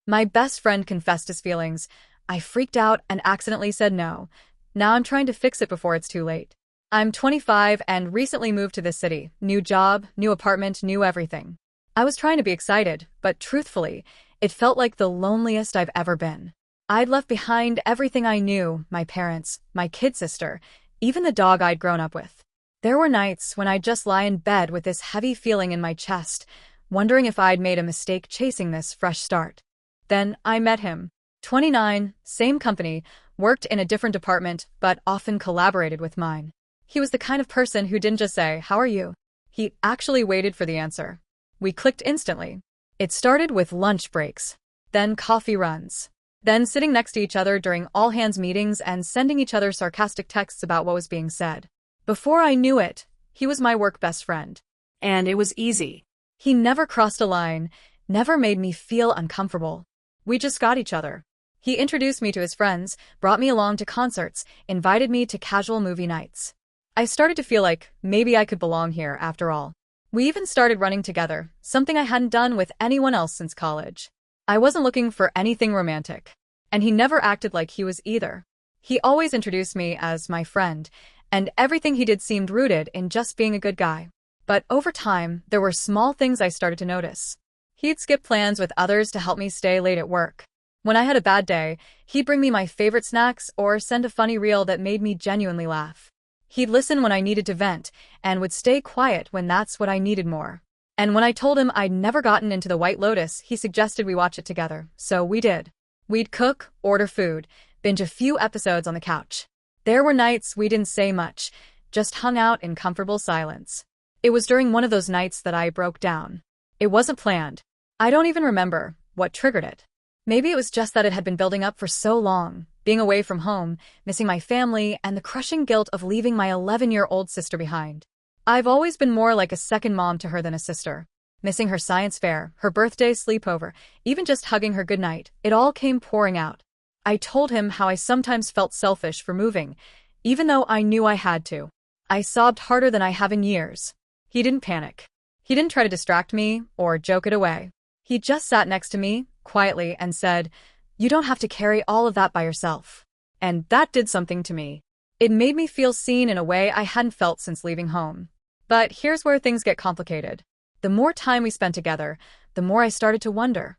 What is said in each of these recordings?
My best friend confessed his feelings. I freaked out and accidentally said no. Now I'm trying to fix it before it's too late. I'm 25 and recently moved to this city. New job, new apartment, new everything. I was trying to be excited, but truthfully, it felt like the loneliest I've ever been. I'd left behind everything I knew, my parents, my kid sister, even the dog I'd grown up with. There were nights when I'd just lie in bed with this heavy feeling in my chest, wondering if I'd made a mistake chasing this fresh start. Then I met him. 29, same company, worked in a different department, but often collaborated with mine. He was the kind of person who didn't just say, "How are you?" He actually waited for the answer. We clicked instantly. It started with lunch breaks, then coffee runs, then sitting next to each other during all-hands meetings and sending each other sarcastic texts about what was being said. Before I knew it, he was my work best friend. And it was easy. He never crossed a line, never made me feel uncomfortable. We just got each other. He introduced me to his friends, brought me along to concerts, invited me to casual movie nights. I started to feel like maybe I could belong here after all. We even started running together, something I hadn't done with anyone else since college. I wasn't looking for anything romantic, and he never acted like he was either. He always introduced me as my friend, and everything he did seemed rooted in just being a good guy. But over time, there were small things I started to notice. He'd skip plans with others to help me stay late at work. When I had a bad day, he'd bring me my favorite snacks or send a funny reel that made me genuinely laugh. He'd listen when I needed to vent, and would stay quiet when that's what I needed more. And when I told him I'd never gotten into The White Lotus, he suggested we watch it together, so we did. We'd cook, order food, binge a few episodes on the couch. There were nights we didn't say much, just hung out in comfortable silence. It was during one of those nights that I broke down. It wasn't planned. I don't even remember what triggered it. Maybe it was just that it had been building up for so long, being away from home, missing my family, and the crushing guilt of leaving my 11-year-old sister behind. I've always been more like a second mom to her than a sister. Missing her science fair, her birthday sleepover, even just hugging her goodnight, it all came pouring out. I told him how I sometimes felt selfish for moving, even though I knew I had to. I sobbed harder than I have in years. He didn't panic. He didn't try to distract me or joke it away. He just sat next to me, quietly, and said, "You don't have to carry all of that by yourself." And that did something to me. It made me feel seen in a way I hadn't felt since leaving home. But here's where things get complicated. The more time we spent together, the more I started to wonder.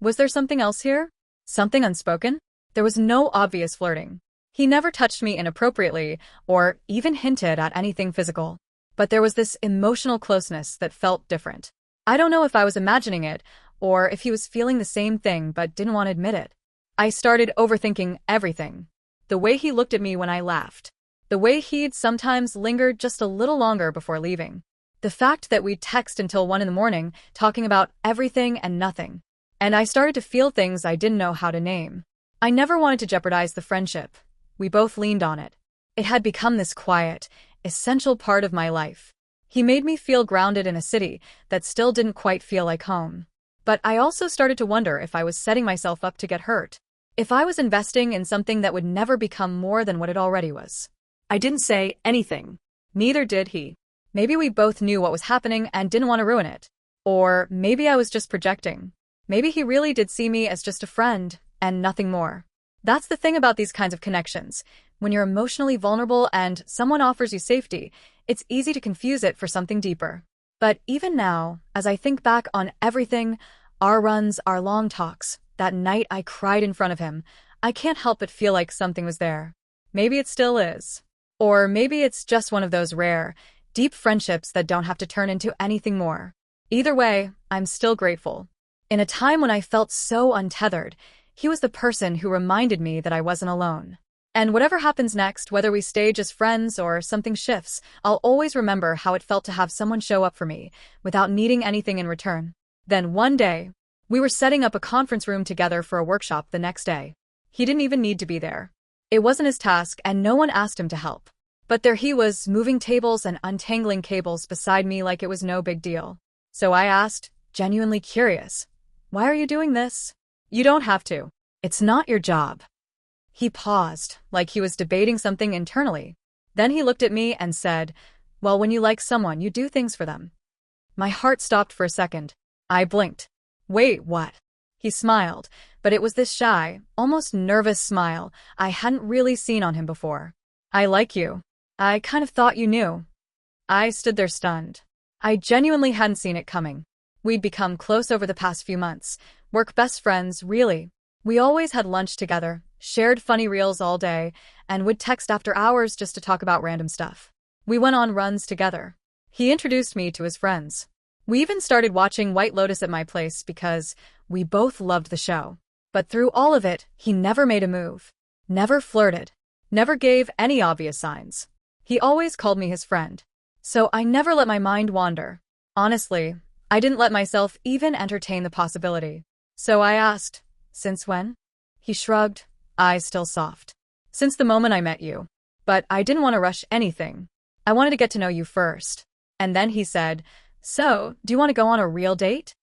Was there something else here? Something unspoken? There was no obvious flirting. He never touched me inappropriately or even hinted at anything physical. But there was this emotional closeness that felt different. I don't know if I was imagining it or if he was feeling the same thing but didn't want to admit it. I started overthinking everything. The way he looked at me when I laughed. The way he'd sometimes lingered just a little longer before leaving. The fact that we'd text until 1 a.m, talking about everything and nothing. And I started to feel things I didn't know how to name. I never wanted to jeopardize the friendship. We both leaned on it. It had become this quiet, essential part of my life. He made me feel grounded in a city that still didn't quite feel like home. But I also started to wonder if I was setting myself up to get hurt. If I was investing in something that would never become more than what it already was. I didn't say anything. Neither did he. Maybe we both knew what was happening and didn't want to ruin it. Or maybe I was just projecting. Maybe he really did see me as just a friend and nothing more. That's the thing about these kinds of connections. When you're emotionally vulnerable and someone offers you safety, it's easy to confuse it for something deeper. But even now, as I think back on everything, our runs, our long talks, that night I cried in front of him, I can't help but feel like something was there. Maybe it still is. Or maybe it's just one of those rare, deep friendships that don't have to turn into anything more. Either way, I'm still grateful. In a time when I felt so untethered, he was the person who reminded me that I wasn't alone. And whatever happens next, whether we stay just friends or something shifts, I'll always remember how it felt to have someone show up for me without needing anything in return. Then one day, we were setting up a conference room together for a workshop the next day. He didn't even need to be there. It wasn't his task and no one asked him to help. But there he was, moving tables and untangling cables beside me like it was no big deal. So I asked, genuinely curious, "Why are you doing this?" "You don't have to. It's not your job." He paused, like he was debating something internally. Then he looked at me and said, "Well, when you like someone, you do things for them." My heart stopped for a second. I blinked. Wait, what? He smiled, but it was this shy, almost nervous smile I hadn't really seen on him before. I like you. I kind of thought you knew. I stood there stunned. I genuinely hadn't seen it coming. We'd become close over the past few months, work best friends, really. We always had lunch together, shared funny reels all day, and would text after hours just to talk about random stuff. We went on runs together. He introduced me to his friends. We even started watching White Lotus at my place because we both loved the show. But through all of it, he never made a move. Never flirted. Never gave any obvious signs. He always called me his friend. So I never let my mind wander. Honestly, I didn't let myself even entertain the possibility. So I asked, "Since when?" He shrugged, eyes still soft. "Since the moment I met you. But I didn't want to rush anything. I wanted to get to know you first." And then he said, "So, do you want to go on a real date?"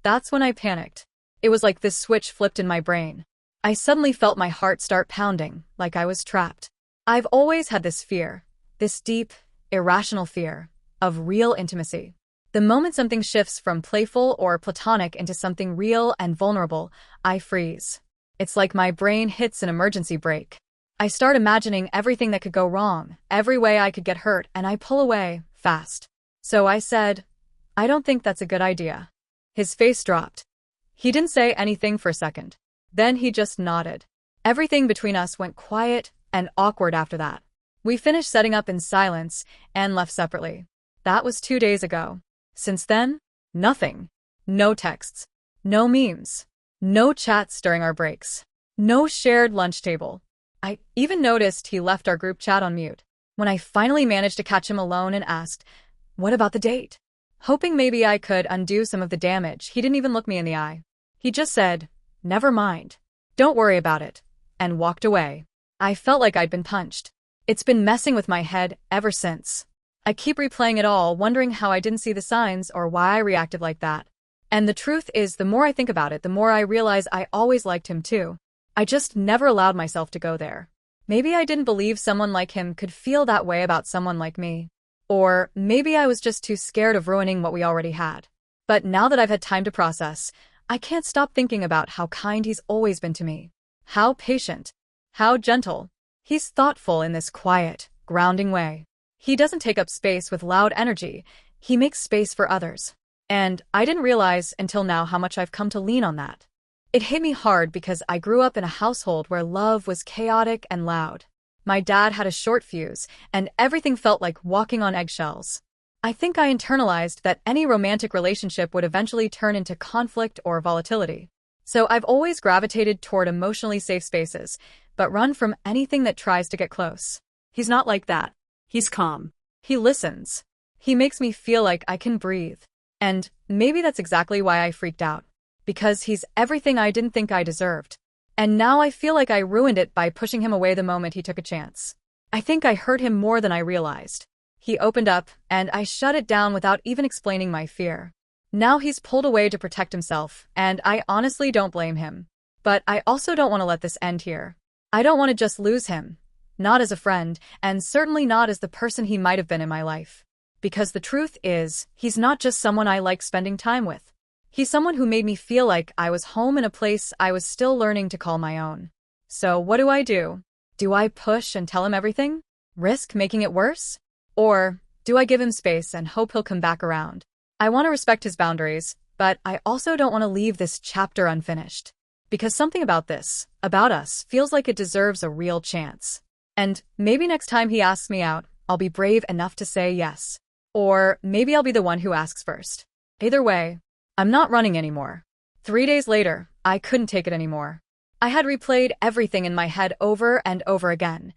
That's when I panicked. It was like this switch flipped in my brain. I suddenly felt my heart start pounding, like I was trapped. I've always had this fear, this deep, irrational fear, of real intimacy. The moment something shifts from playful or platonic into something real and vulnerable, I freeze. It's like my brain hits an emergency brake. I start imagining everything that could go wrong, every way I could get hurt, and I pull away, fast. So I said, "I don't think that's a good idea." His face dropped. He didn't say anything for a second. Then he just nodded. Everything between us went quiet and awkward after that. We finished setting up in silence and left separately. That was 2 days ago. Since then, nothing. No texts. No memes. No chats during our breaks. No shared lunch table. I even noticed he left our group chat on mute. When I finally managed to catch him alone and asked, "What about the date?" Hoping maybe I could undo some of the damage, he didn't even look me in the eye. He just said, "Never mind. Don't worry about it," and walked away. I felt like I'd been punched. It's been messing with my head ever since. I keep replaying it all, wondering how I didn't see the signs or why I reacted like that. And the truth is, the more I think about it, the more I realize I always liked him too. I just never allowed myself to go there. Maybe I didn't believe someone like him could feel that way about someone like me. Or maybe I was just too scared of ruining what we already had. But now that I've had time to process, I can't stop thinking about how kind he's always been to me. How patient. How gentle. He's thoughtful in this quiet, grounding way. He doesn't take up space with loud energy. He makes space for others. And I didn't realize until now how much I've come to lean on that. It hit me hard because I grew up in a household where love was chaotic and loud. My dad had a short fuse, and everything felt like walking on eggshells. I think I internalized that any romantic relationship would eventually turn into conflict or volatility. So I've always gravitated toward emotionally safe spaces, but run from anything that tries to get close. He's not like that. He's calm. He listens. He makes me feel like I can breathe. And maybe that's exactly why I freaked out. Because he's everything I didn't think I deserved. And now I feel like I ruined it by pushing him away the moment he took a chance. I think I hurt him more than I realized. He opened up, and I shut it down without even explaining my fear. Now he's pulled away to protect himself, and I honestly don't blame him. But I also don't want to let this end here. I don't want to just lose him. Not as a friend, and certainly not as the person he might have been in my life. Because the truth is, he's not just someone I like spending time with. He's someone who made me feel like I was home in a place I was still learning to call my own. So what do? Do I push and tell him everything? Risk making it worse? Or do I give him space and hope he'll come back around? I want to respect his boundaries, but I also don't want to leave this chapter unfinished. Because something about this, about us, feels like it deserves a real chance. And maybe next time he asks me out, I'll be brave enough to say yes. Or maybe I'll be the one who asks first. Either way, I'm not running anymore. 3 days later, I couldn't take it anymore. I had replayed everything in my head over and over again.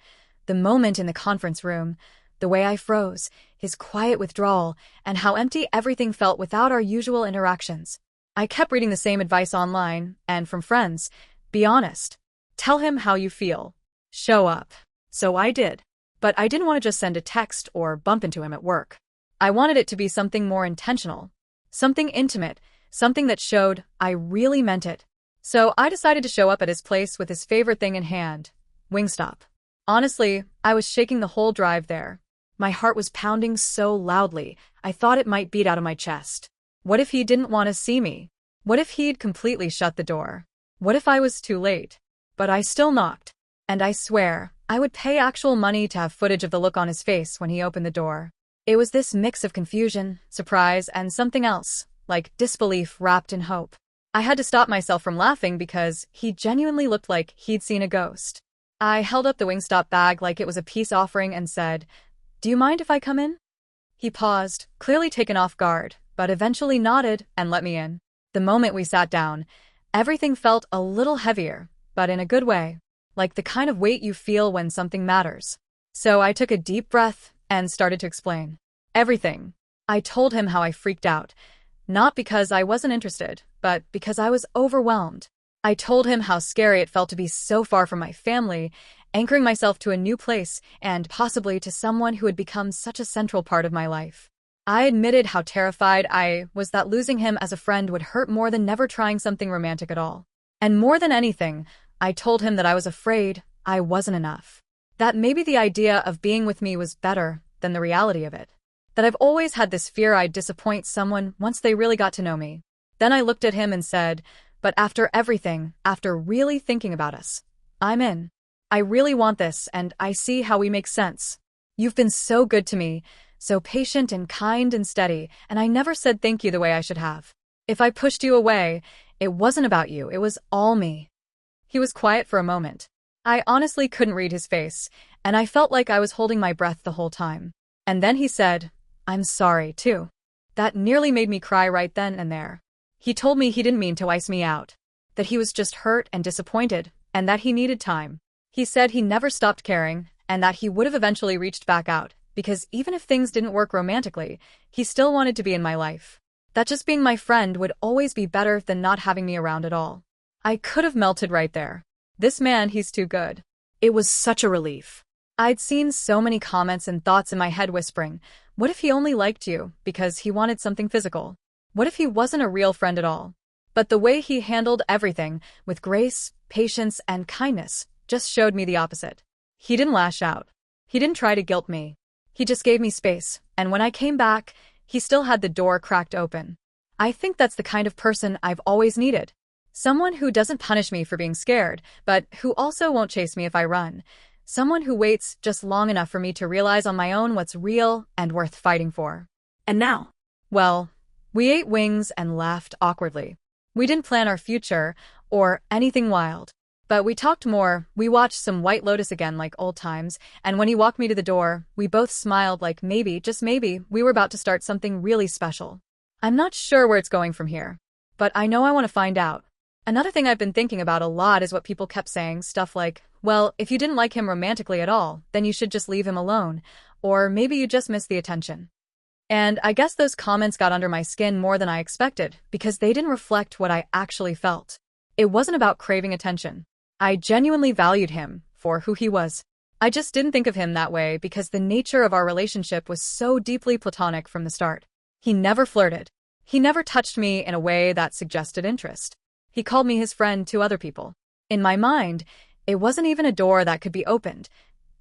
The moment in the conference room, the way I froze, his quiet withdrawal, and how empty everything felt without our usual interactions. I kept reading the same advice online, and from friends. Be honest. Tell him how you feel. Show up. So I did. But I didn't want to just send a text or bump into him at work. I wanted it to be something more intentional. Something intimate, something that showed I really meant it. So I decided to show up at his place with his favorite thing in hand, Wingstop. Honestly, I was shaking the whole drive there. My heart was pounding so loudly, I thought it might beat out of my chest. What if he didn't want to see me? What if he'd completely shut the door? What if I was too late? But I still knocked. And I swear, I would pay actual money to have footage of the look on his face when he opened the door. It was this mix of confusion, surprise, and something else, like disbelief wrapped in hope. I had to stop myself from laughing because he genuinely looked like he'd seen a ghost. I held up the Wingstop bag like it was a peace offering and said, "Do you mind if I come in?" He paused, clearly taken off guard, but eventually nodded and let me in. The moment we sat down, everything felt a little heavier, but in a good way, like the kind of weight you feel when something matters. So I took a deep breath and started to explain. Everything. I told him how I freaked out, not because I wasn't interested, but because I was overwhelmed. I told him how scary it felt to be so far from my family, anchoring myself to a new place and possibly to someone who had become such a central part of my life. I admitted how terrified I was that losing him as a friend would hurt more than never trying something romantic at all. And more than anything, I told him that I was afraid I wasn't enough. That maybe the idea of being with me was better than the reality of it. That I've always had this fear I'd disappoint someone once they really got to know me. Then I looked at him and said, "But after everything, after really thinking about us, I'm in. I really want this, and I see how we make sense. You've been so good to me, so patient and kind and steady, and I never said thank you the way I should have. If I pushed you away, it wasn't about you, it was all me." He was quiet for a moment. I honestly couldn't read his face, and I felt like I was holding my breath the whole time. And then he said, "I'm sorry, too." That nearly made me cry right then and there. He told me he didn't mean to ice me out, that he was just hurt and disappointed, and that he needed time. He said he never stopped caring, and that he would have eventually reached back out, because even if things didn't work romantically, he still wanted to be in my life. That just being my friend would always be better than not having me around at all. I could have melted right there. This man, he's too good. It was such a relief. I'd seen so many comments and thoughts in my head whispering, what if he only liked you because he wanted something physical? What if he wasn't a real friend at all? But the way he handled everything, with grace, patience, and kindness, just showed me the opposite. He didn't lash out. He didn't try to guilt me. He just gave me space, and when I came back, he still had the door cracked open. I think that's the kind of person I've always needed. Someone who doesn't punish me for being scared, but who also won't chase me if I run. Someone who waits just long enough for me to realize on my own what's real and worth fighting for. And now? Well, we ate wings and laughed awkwardly. We didn't plan our future or anything wild. But we talked more, we watched some White Lotus again like old times, and when he walked me to the door, we both smiled like maybe, just maybe, we were about to start something really special. I'm not sure where it's going from here, but I know I want to find out. Another thing I've been thinking about a lot is what people kept saying, stuff like, well, if you didn't like him romantically at all, then you should just leave him alone, or maybe you just missed the attention. And I guess those comments got under my skin more than I expected, because they didn't reflect what I actually felt. It wasn't about craving attention. I genuinely valued him for who he was. I just didn't think of him that way because the nature of our relationship was so deeply platonic from the start. He never flirted. He never touched me in a way that suggested interest. He called me his friend to other people. In my mind, it wasn't even a door that could be opened.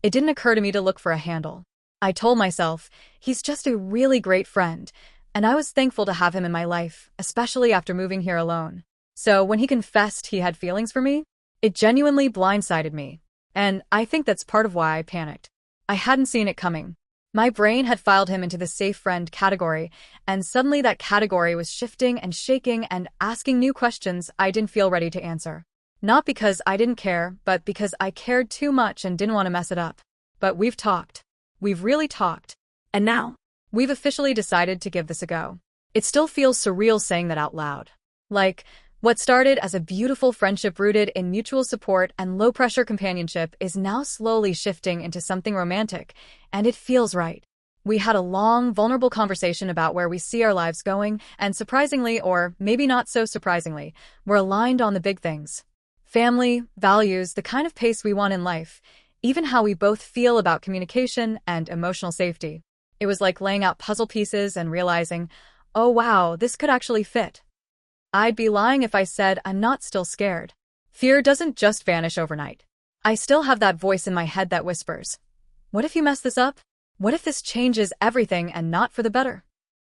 It didn't occur to me to look for a handle. I told myself, he's just a really great friend, and I was thankful to have him in my life, especially after moving here alone. So when he confessed he had feelings for me, it genuinely blindsided me, and I think that's part of why I panicked. I hadn't seen it coming. My brain had filed him into the safe friend category, and suddenly that category was shifting and shaking and asking new questions I didn't feel ready to answer. Not because I didn't care, but because I cared too much and didn't want to mess it up. But we've talked. We've really talked. And now, we've officially decided to give this a go. It still feels surreal saying that out loud. Like, what started as a beautiful friendship rooted in mutual support and low-pressure companionship is now slowly shifting into something romantic, and it feels right. We had a long, vulnerable conversation about where we see our lives going, and surprisingly, or maybe not so surprisingly, we're aligned on the big things. Family, values, the kind of pace we want in life, even how we both feel about communication and emotional safety. It was like laying out puzzle pieces and realizing, oh wow, this could actually fit. I'd be lying if I said I'm not still scared. Fear doesn't just vanish overnight. I still have that voice in my head that whispers, what if you mess this up? What if this changes everything and not for the better?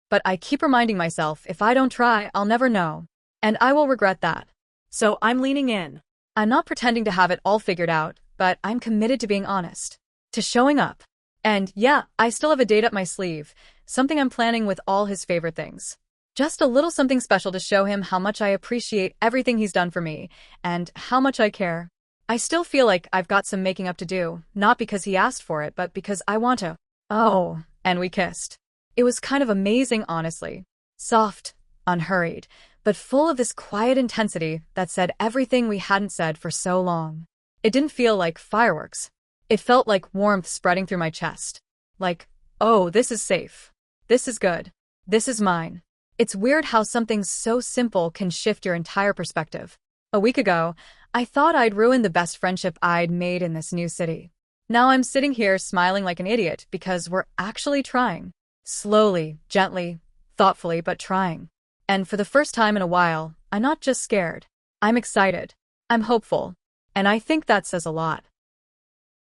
But I keep reminding myself if I don't try, I'll never know. And I will regret that. So I'm leaning in. I'm not pretending to have it all figured out, but I'm committed to being honest. To showing up. And yeah, I still have a date up my sleeve, something I'm planning with all his favorite things. Just a little something special to show him how much I appreciate everything he's done for me, and how much I care. I still feel like I've got some making up to do, not because he asked for it, but because I want to. Oh, and we kissed. It was kind of amazing, honestly. Soft, unhurried, but full of this quiet intensity that said everything we hadn't said for so long. It didn't feel like fireworks. It felt like warmth spreading through my chest. Like, oh, this is safe. This is good. This is mine. It's weird how something so simple can shift your entire perspective. A week ago, I thought I'd ruined the best friendship I'd made in this new city. Now I'm sitting here smiling like an idiot because we're actually trying. Slowly, gently, thoughtfully, but trying. And for the first time in a while, I'm not just scared. I'm excited. I'm hopeful. And I think that says a lot.